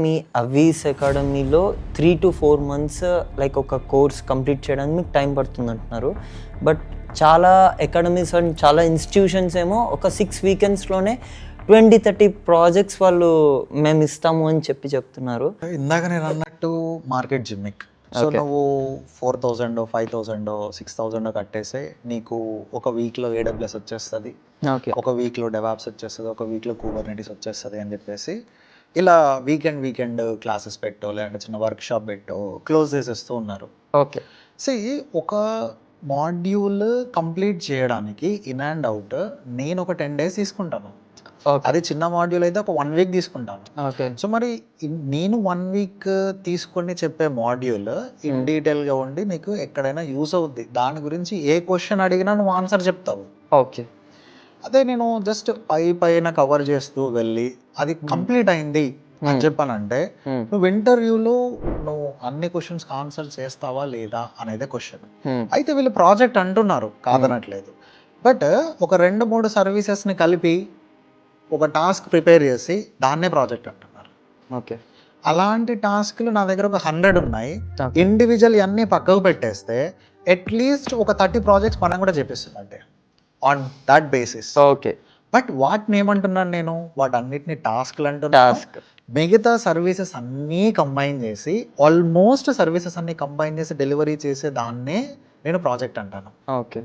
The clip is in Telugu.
మీ అవీస్ అకాడమీలో 3 to 4 months లైక్ ఒక కోర్స్ కంప్లీట్ చేయడానికి మీకు టైం పడుతుంది అంటున్నారు. బట్ చాలా అకాడమీస్ అండ్ చాలా ఇన్స్టిట్యూషన్స్ ఏమో ఒక 6 weekends-లోనే 20-30 ప్రాజెక్ట్స్ వాళ్ళు మేము ఇస్తాము అని చెప్తున్నారు. ఇందాక నేను అన్నట్టు మార్కెట్ జిమ్మిక్. సో నువ్వు 4,000 5,000 6,000 కట్టేస్తే నీకు ఒక వీక్లో AWS వచ్చేస్తుంది, ఒక వీక్లో డెవాప్స్ వచ్చేస్తుంది, ఒక వీక్లో కుబర్నెటిస్ వచ్చేస్తుంది అని చెప్పేసి ఇలా వీకెండ్ క్లాసెస్ పెట్టో లేదంటే చిన్న వర్క్షాప్ పెట్టో క్లోజ్ చేసేస్తూ ఉన్నారు. ఓకే. ఒక మాడ్యూల్ కంప్లీట్ చేయడానికి ఇన్ అండ్ అవుట్ నేను ఒక 10 days తీసుకుంటాను. అది చిన్న మాడ్యూల్ అయితే ఒక 1 week తీసుకుంటాను. ఓకే. సో మరి నేను 1 week తీసుకొని చెప్పే మాడ్యూల్ ఇన్ డీటెయిల్గా ఉండి నీకు ఎక్కడైనా యూస్ అవుద్ది. దాని గురించి ఏ క్వశ్చన్ అడిగినా నువ్వు ఆన్సర్ చెప్తావు. ఓకే. అదే నేను జస్ట్ పైన కవర్ చేస్తూ వెళ్ళి అది కంప్లీట్ అయింది అని చెప్పానంటే నువ్వు ఇంటర్వ్యూలో నువ్వు అన్ని క్వశ్చన్స్ ఆన్సర్ చేస్తావా లేదా అనేదే క్వశ్చన్. అయితే వీళ్ళు ప్రాజెక్ట్ అంటున్నారు, కాదనట్లేదు. బట్ ఒక 2-3 సర్వీసెస్ని కలిపి ఒక టాస్క్ ప్రిపేర్ చేసి దాన్నే ప్రాజెక్ట్ అంటున్నారు. ఓకే. అలాంటి టాస్క్లు నా దగ్గర ఒక 100 ఉన్నాయి. ఇండివిజువల్ అన్నీ పక్కకు పెట్టేస్తే అట్లీస్ట్ ఒక 30 ప్రాజెక్ట్స్ మనం కూడా చేపిస్తుంది అంటే on that basis. Okay. But వాటిని ఏమంటున్నాను నేను, వాటన్నిటిని టాస్క్లు అంటున్నాను. మిగతా సర్వీసెస్ అన్నీ కంబైన్ చేసి ఆల్మోస్ట్ సర్వీసెస్ అన్నీ కంబైన్ చేసి డెలివరీ చేసే దాన్నే నేను ప్రాజెక్ట్ అంటాను. ఓకే.